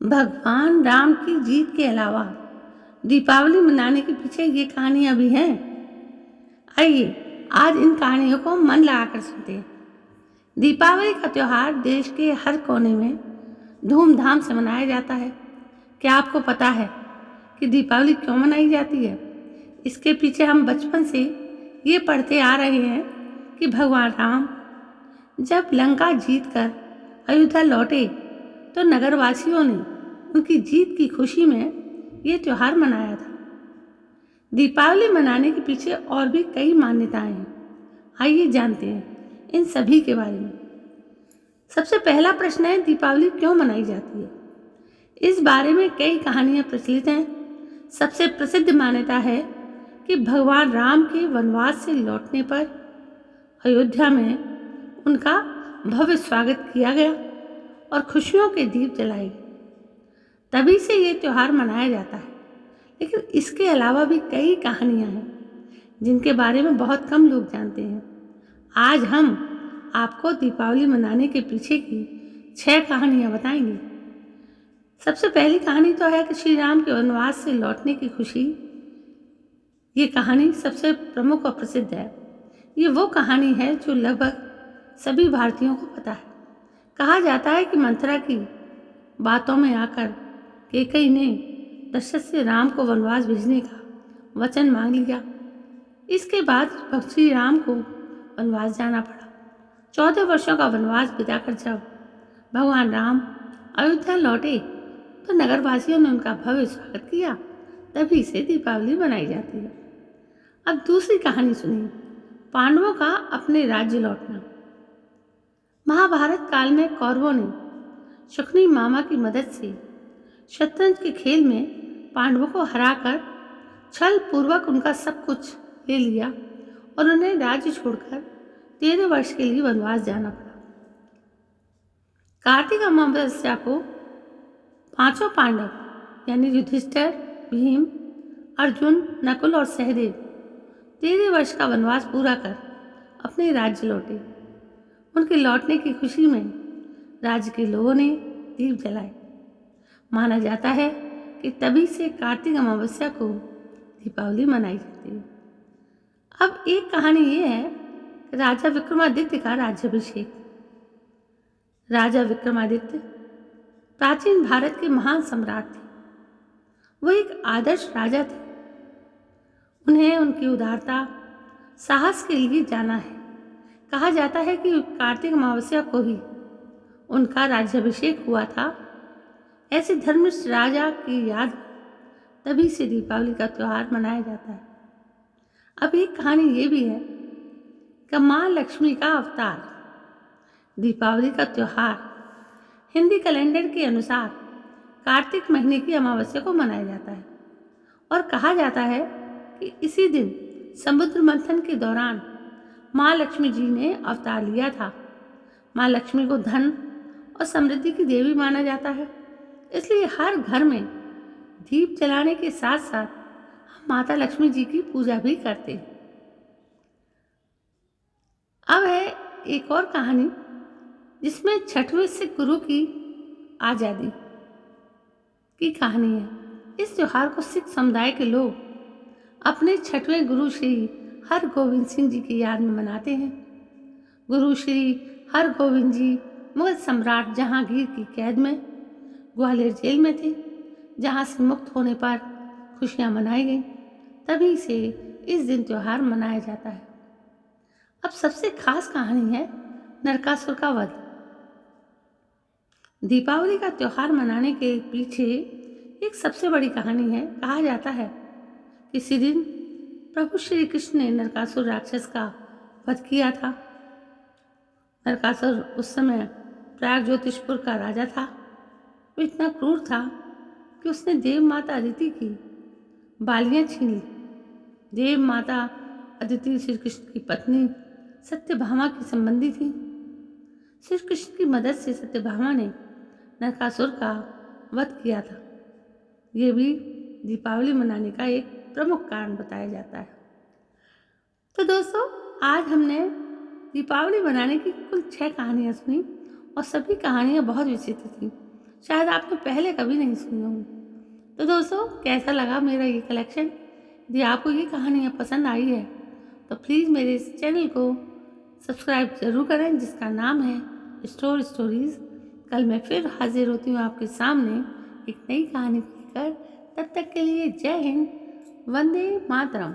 भगवान राम की जीत के अलावा दीपावली मनाने के पीछे ये कहानियाँ भी हैं। आइए आज इन कहानियों को मन लगाकर सुनते हैं। दीपावली का त्योहार देश के हर कोने में धूमधाम से मनाया जाता है। क्या आपको पता है कि दीपावली क्यों मनाई जाती है? इसके पीछे हम बचपन से ये पढ़ते आ रहे हैं कि भगवान राम जब लंका जीतकर अयोध्या लौटे तो नगरवासियों ने उनकी जीत की खुशी में ये त्योहार मनाया था। दीपावली मनाने के पीछे और भी कई मान्यताएं हैं। आइए जानते हैं इन सभी के बारे में। सबसे पहला प्रश्न है, दीपावली क्यों मनाई जाती है? इस बारे में कई कहानियां प्रचलित हैं। सबसे प्रसिद्ध मान्यता है कि भगवान राम के वनवास से लौटने पर अयोध्या में उनका भव्य स्वागत किया गया और खुशियों के दीप जलाए गए। तभी से ये त्योहार मनाया जाता है। लेकिन इसके अलावा भी कई कहानियां हैं जिनके बारे में बहुत कम लोग जानते हैं। आज हम आपको दीपावली मनाने के पीछे की 6 कहानियां बताएंगे। सबसे पहली कहानी तो है कि श्री राम के वनवास से लौटने की खुशी। ये कहानी सबसे प्रमुख और प्रसिद्ध है। ये वो कहानी है जो लगभग सभी भारतीयों को पता है। कहा जाता है कि मंथरा की बातों में आकर कैकेयी ने दशरथ से राम को वनवास भेजने का वचन मांग लिया। इसके बाद श्री राम को वनवास जाना पड़ा। 14 वर्षों का वनवास बिताकर जब भगवान राम अयोध्या लौटे तो नगरवासियों ने उनका भव्य स्वागत किया। तभी से दीपावली मनाई जाती है। अब दूसरी कहानी सुनिए, पांडवों का अपने राज्य लौटना। महाभारत काल में कौरवों ने शकुनी मामा की मदद से शतरंज के खेल में पांडवों को हराकर छल पूर्वक उनका सब कुछ ले लिया और उन्हें राज्य छोड़कर 13 वर्ष के लिए वनवास जाना पड़ा। कार्तिक अमावस्या को पांचों पांडव यानी युधिष्ठिर, भीम, अर्जुन, नकुल और सहदेव 13 वर्ष का वनवास पूरा कर अपने राज्य लौटे। उनके लौटने की खुशी में राज्य के लोगों ने दीप जलाए। माना जाता है कि तभी से कार्तिक अमावस्या को दीपावली मनाई जाती है। अब एक कहानी ये है कि राजा विक्रमादित्य का राज्याभिषेक। राजा विक्रमादित्य प्राचीन भारत के महान सम्राट थे। वो एक आदर्श राजा थे। उन्हें उनकी उदारता, साहस के लिए जाना है। कहा जाता है कि कार्तिक अमावस्या को ही उनका राज्याभिषेक हुआ था। ऐसे धर्मिष्ठ राजा की याद तभी से दीपावली का त्योहार मनाया जाता है। अब एक कहानी ये भी है कि माँ लक्ष्मी का अवतार। दीपावली का त्योहार हिंदी कैलेंडर के अनुसार कार्तिक महीने की अमावस्या को मनाया जाता है और कहा जाता है कि इसी दिन समुद्र मंथन के दौरान माँ लक्ष्मी जी ने अवतार लिया था। माँ लक्ष्मी को धन और समृद्धि की देवी माना जाता है, इसलिए हर घर में दीप जलाने के साथ साथ हम माता लक्ष्मी जी की पूजा भी करते हैं। अब है एक और कहानी जिसमें 6वें सिख गुरु की आज़ादी की कहानी है। इस त्योहार को सिख समुदाय के लोग अपने 6वें गुरु श्री हरगोविंद सिंह जी की याद में मनाते हैं। गुरु श्री हरगोविंद जी मुगल सम्राट जहांगीर की कैद में ग्वालियर जेल में थे, जहां से मुक्त होने पर खुशियां मनाई गईं। तभी से इस दिन त्योहार मनाया जाता है। अब सबसे खास कहानी है नरकासुर का वध। दीपावली का त्योहार मनाने के पीछे एक सबसे बड़ी कहानी है। कहा जाता है कि इसी दिन प्रभु श्री कृष्ण ने नरकासुर राक्षस का वध किया था। नरकासुर उस समय प्रयाग ज्योतिषपुर का राजा था। वो इतना क्रूर था कि उसने देव माता अदिति की बालियां छीन ली। देव माता अदिति श्री कृष्ण की पत्नी सत्यभामा की संबंधी थी। श्री कृष्ण की मदद से सत्यभामा ने नरकासुर का वध किया था। ये भी दीपावली मनाने का एक प्रमुख कारण बताया जाता है। तो दोस्तों, आज हमने दीपावली मनाने की कुल 6 कहानियाँ सुनी और सभी कहानियाँ बहुत विचित्र थी। शायद आपने पहले कभी नहीं सुनी होंगी। तो दोस्तों, कैसा लगा मेरा ये कलेक्शन? यदि आपको ये कहानियाँ पसंद आई है तो प्लीज़ मेरे इस चैनल को सब्सक्राइब ज़रूर करें, जिसका नाम है स्टोर स्टोरीज़। कल मैं फिर हाजिर होती हूँ आपके सामने एक नई कहानी लेकर। तब तक के लिए जय हिंद, वंदे मातरम।